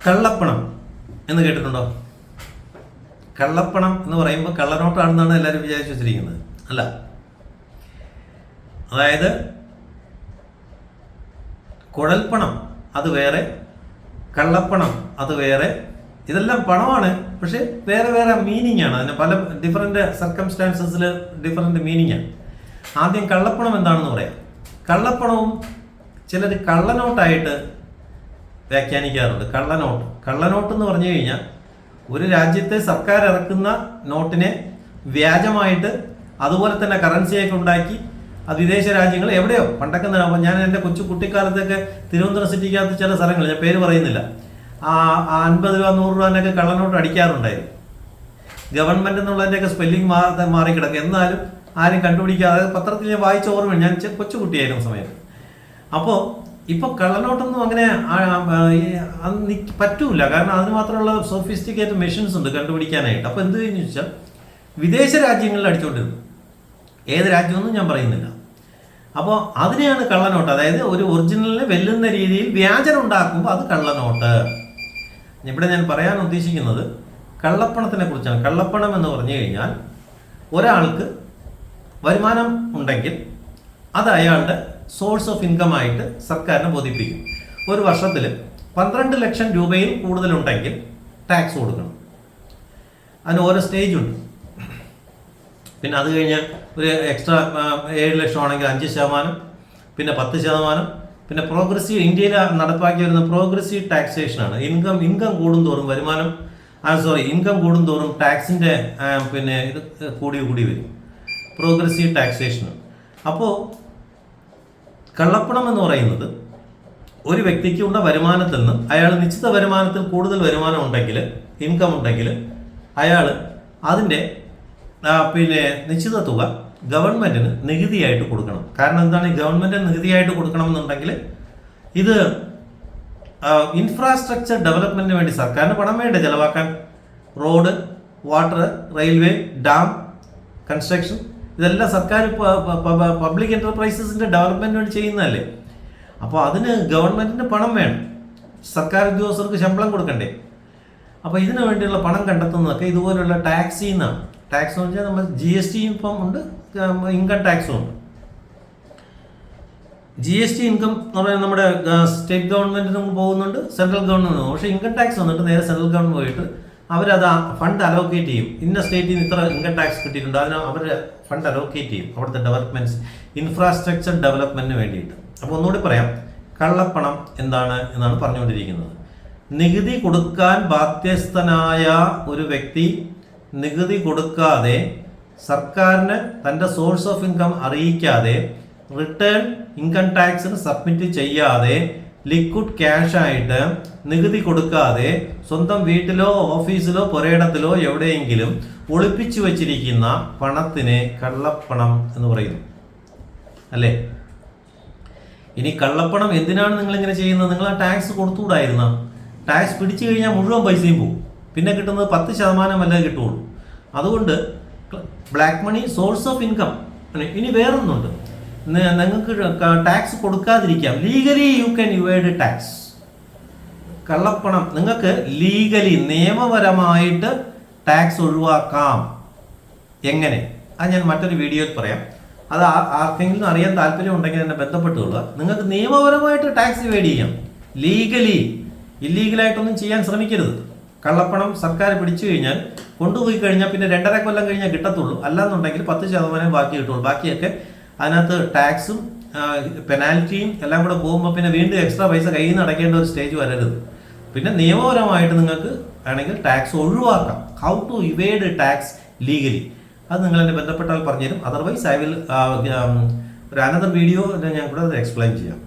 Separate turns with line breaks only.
കള്ളപ്പണം എന്ന് കേട്ടിട്ടുണ്ടോ? കള്ളപ്പണം എന്ന് പറയുമ്പോൾ കള്ളനോട്ടാണെന്നാണ് എല്ലാവരും വിചാരിച്ചു വെച്ചിരിക്കുന്നത്. അല്ല, അതായത് കുഴൽപ്പണം അത് വേറെ, കള്ളപ്പണം അത് വേറെ. ഇതെല്ലാം പണമാണ്, പക്ഷെ വേറെ വേറെ മീനിങ് ആണ്. അതിന് പല ഡിഫറെൻ്റ് സർക്കംസ്റ്റാൻസസിൽ ഡിഫറെൻ്റ് മീനിങ് ആണ്. ആദ്യം കള്ളപ്പണം എന്താണെന്ന് പറയാം. കള്ളപ്പണവും ചിലർ കള്ളനോട്ടായിട്ട് വ്യാഖ്യാനിക്കാറുണ്ട്. കള്ളനോട്ട് എന്ന് പറഞ്ഞു കഴിഞ്ഞാൽ ഒരു രാജ്യത്തെ സർക്കാർ ഇറക്കുന്ന നോട്ടിനെ വ്യാജമായിട്ട് അതുപോലെ തന്നെ കറൻസിയൊക്കെ ഉണ്ടാക്കി അത് വിദേശ രാജ്യങ്ങൾ എവിടെയോ പണ്ടൊക്കെ ഞാൻ എൻ്റെ കുട്ടിക്കാലത്തൊക്കെ തിരുവനന്തപുരം സിറ്റിക്കകത്ത് ചില സ്ഥലങ്ങൾ, ഞാൻ പേര് പറയുന്നില്ല, 50 രൂപ 100 രൂപേൻ്റെയൊക്കെ കള്ളനോട്ട് അടിക്കാറുണ്ടായിരുന്നു. Government എന്നുള്ളതിൻ്റെയൊക്കെ spelling മാറിക്കിടക്കും. എന്നാലും ആരും കണ്ടുപിടിക്കാതെ പത്രത്തിൽ ഞാൻ വായിച്ച ഓർമ്മ, ഞാൻ കൊച്ചുകുട്ടിയായിരുന്ന സമയത്ത്. അപ്പോൾ ഇപ്പോൾ കള്ളനോട്ടൊന്നും അങ്ങനെ പറ്റൂല, കാരണം അതിന് മാത്രമുള്ള സോഫിസ്റ്റിക്കേറ്റഡ് മെഷീൻസ് ഉണ്ട് കണ്ടുപിടിക്കാനായിട്ട്. അപ്പോൾ എന്ത് കഴിഞ്ഞു വെച്ചാൽ വിദേശ രാജ്യങ്ങളിൽ അടിച്ചുകൊണ്ടിരുന്നു. ഏത് രാജ്യമൊന്നും ഞാൻ പറയുന്നില്ല. അപ്പോൾ അതിനെയാണ് കള്ളനോട്ട്. അതായത് ഒരു ഒറിജിനലിനെ വെല്ലുന്ന രീതിയിൽ വ്യാജനം ഉണ്ടാക്കുമ്പോൾ അത് കള്ളനോട്ട്. ഇവിടെ ഞാൻ പറയാൻ ഉദ്ദേശിക്കുന്നത് കള്ളപ്പണത്തിനെ കുറിച്ചാണ്. കള്ളപ്പണം എന്ന് പറഞ്ഞു കഴിഞ്ഞാൽ ഒരാൾക്ക് വരുമാനം ഉണ്ടെങ്കിൽ അത് അയാളുടെ സോഴ്സ് ഓഫ് ഇൻകം ആയിട്ട് സർക്കാരിനെ ബോധിപ്പിക്കും. ഒരു വർഷത്തിൽ 12 ലക്ഷം രൂപയിൽ കൂടുതലുണ്ടെങ്കിൽ ടാക്സ് കൊടുക്കണം. അതിന് ഓരോ സ്റ്റേജ് ഉണ്ട്. പിന്നെ അത് കഴിഞ്ഞ് ഒരു എക്സ്ട്രാ 7 ലക്ഷം ആണെങ്കിൽ 5%, പിന്നെ 10%, പിന്നെ പ്രോഗ്രസീവ്, ഇന്ത്യയിൽ നടപ്പാക്കി വരുന്ന പ്രോഗ്രസീവ് ടാക്സേഷനാണ്. ഇൻകം കൂടുന്തോറും ഇൻകം കൂടുന്തോറും ടാക്സിൻ്റെ പിന്നെ ഇത് കൂടി വരും. പ്രോഗ്രസീവ് ടാക്സേഷനാണ്. അപ്പോൾ കള്ളപ്പണം എന്ന് പറയുന്നത് ഒരു വ്യക്തിക്കുള്ള വരുമാനത്തിൽ നിന്ന് അയാൾ നിശ്ചിത വരുമാനത്തിൽ കൂടുതൽ വരുമാനം ഉണ്ടെങ്കിൽ, ഇൻകം ഉണ്ടെങ്കിൽ, അയാൾ അതിൻ്റെ പിന്നെ നിശ്ചിത തുക ഗവൺമെൻറ്റിന് നികുതിയായിട്ട് കൊടുക്കണം. കാരണം എന്താണ്, ഗവൺമെൻറ്റിന് നികുതിയായിട്ട് കൊടുക്കണമെന്നുണ്ടെങ്കിൽ ഇത് ഇൻഫ്രാസ്ട്രക്ചർ ഡെവലപ്മെൻറ്റിന് വേണ്ടി സർക്കാരിന് പണം വേണ്ടേ ചിലവാക്കാൻ? Road, water, railway, dam construction, ഇതെല്ലാം സർക്കാർ പബ്ലിക് എൻ്റർപ്രൈസസിൻ്റെ ഡെവലപ്മെൻറ്റിന് വേണ്ടി ചെയ്യുന്നതല്ലേ. അപ്പോൾ അതിന് ഗവൺമെൻറ്റിന് പണം വേണം, സർക്കാർ ഉദ്യോഗസ്ഥർക്ക് ശമ്പളം കൊടുക്കണ്ടേ. അപ്പോൾ ഇതിനു വേണ്ടിയുള്ള പണം കണ്ടെത്തുന്നതൊക്കെ ഇതുപോലുള്ള ടാക്സിൽ നിന്നാണ്. ടാക്സ് എന്ന് വെച്ചാൽ നമ്മൾ GST ഇപ്പം ഉണ്ട്, ഇൻകം ടാക്സും ഉണ്ട്. GST ഇൻകം എന്ന് പറയുന്നത് നമ്മുടെ സ്റ്റേറ്റ് ഗവൺമെൻറ്റിനും പോകുന്നുണ്ട്, സെൻട്രൽ ഗവൺമെൻറ്റിനും. പക്ഷേ ഇൻകം ടാക്സ് വന്നിട്ട് നേരെ സെൻട്രൽ ഗവൺമെൻറ് പോയിട്ട് അവരത് ഫണ്ട് അലോക്കേറ്റ് ചെയ്യും. ഇന്ന സ്റ്റേറ്റിൽ നിന്ന് ഇത്ര ഇൻകം ടാക്സ് കിട്ടിയിട്ടുണ്ട്, അതിന് അവർ ഫണ്ട് അലോക്കേറ്റ് ചെയ്യും അവിടുത്തെ ഡെവലപ്മെൻറ്റ്സ്, ഇൻഫ്രാസ്ട്രക്ചർ ഡെവലപ്മെൻറ്റിന് വേണ്ടിയിട്ട്. അപ്പോൾ ഒന്നുകൂടി പറയാം, കള്ളപ്പണം എന്താണ് എന്നാണ് പറഞ്ഞുകൊണ്ടിരിക്കുന്നത്. നികുതി കൊടുക്കാൻ ബാധ്യസ്ഥനായ ഒരു വ്യക്തി നികുതി കൊടുക്കാതെ, സർക്കാരിന് തൻ്റെ സോഴ്സ് ഓഫ് ഇൻകം അറിയിക്കാതെ, റിട്ടേൺ ഇൻകം ടാക്സിന് സബ്മിറ്റ് ചെയ്യാതെ, ലിക്വിഡ് ക്യാഷ് ആയിട്ട് നികുതി കൊടുക്കാതെ സ്വന്തം വീട്ടിലോ ഓഫീസിലോ പുരയിടത്തിലോ എവിടെയെങ്കിലും ഒളിപ്പിച്ചു വച്ചിരിക്കുന്ന പണത്തിനെ കള്ളപ്പണം എന്ന് പറയുന്നു, അല്ലേ? ഇനി കള്ളപ്പണം എന്തിനാണ് നിങ്ങളിങ്ങനെ ചെയ്യുന്നത്? നിങ്ങൾ ആ ടാക്സ് കൊടുത്തുകൂടായിരുന്ന? ടാക്സ് പിടിച്ചു കഴിഞ്ഞാൽ മുഴുവൻ പൈസയും പോകും, പിന്നെ കിട്ടുന്നത് 10% കിട്ടുള്ളൂ. അതുകൊണ്ട് black money source of income. ഇനി വേറൊന്നുണ്ട്, നിങ്ങൾക്ക് ടാക്സ് കൊടുക്കാതിരിക്കാം. Legally you can evade tax. കള്ളപ്പണം നിങ്ങൾക്ക് ലീഗലി, നിയമപരമായിട്ട് ടാക്സ് ഒഴിവാക്കാം. എങ്ങനെ? അത് ഞാൻ മറ്റൊരു വീഡിയോയിൽ പറയാം. അത് ആർക്കെങ്കിലും അറിയാൻ താല്പര്യം ഉണ്ടെങ്കിൽ എന്നെ ബന്ധപ്പെട്ടുകൊള്ളുക. നിങ്ങൾക്ക് നിയമപരമായിട്ട് ടാക്സ് ഇവേഡ് ചെയ്യാം, ലീഗലി. ഇല്ലീഗലായിട്ടൊന്നും ചെയ്യാൻ ശ്രമിക്കരുത്. കള്ളപ്പണം സർക്കാർ പിടിച്ചു കഴിഞ്ഞാൽ, കൊണ്ടുപോയി കഴിഞ്ഞാൽ പിന്നെ 2.5 കൊല്ലം കഴിഞ്ഞാൽ കിട്ടത്തുള്ളൂ. അല്ലാന്നുണ്ടെങ്കിൽ 10% ബാക്കി കിട്ടുള്ളൂ. ബാക്കിയൊക്കെ അതിനകത്ത് ടാക്സും പെനാൽറ്റിയും എല്ലാം കൂടെ പോകുമ്പോൾ പിന്നെ വീണ്ടും എക്സ്ട്രാ പൈസ കയ്യിൽ നിന്ന് അടയ്ക്കേണ്ട ഒരു സ്റ്റേജ് വരരുത്. പിന്നെ നിയമപരമായിട്ട് നിങ്ങൾക്ക് വേണമെങ്കിൽ ടാക്സ് ഒഴിവാക്കാം. How to evade tax legally, അത് നിങ്ങൾ എന്നെ ബന്ധപ്പെട്ടാൽ പറഞ്ഞുതരും. അതർവൈസ് ഐ വിൽ ഒരു അനദർ വീഡിയോ ഞാൻ കൂടെ അത് എക്സ്പ്ലെയിൻ ചെയ്യാം.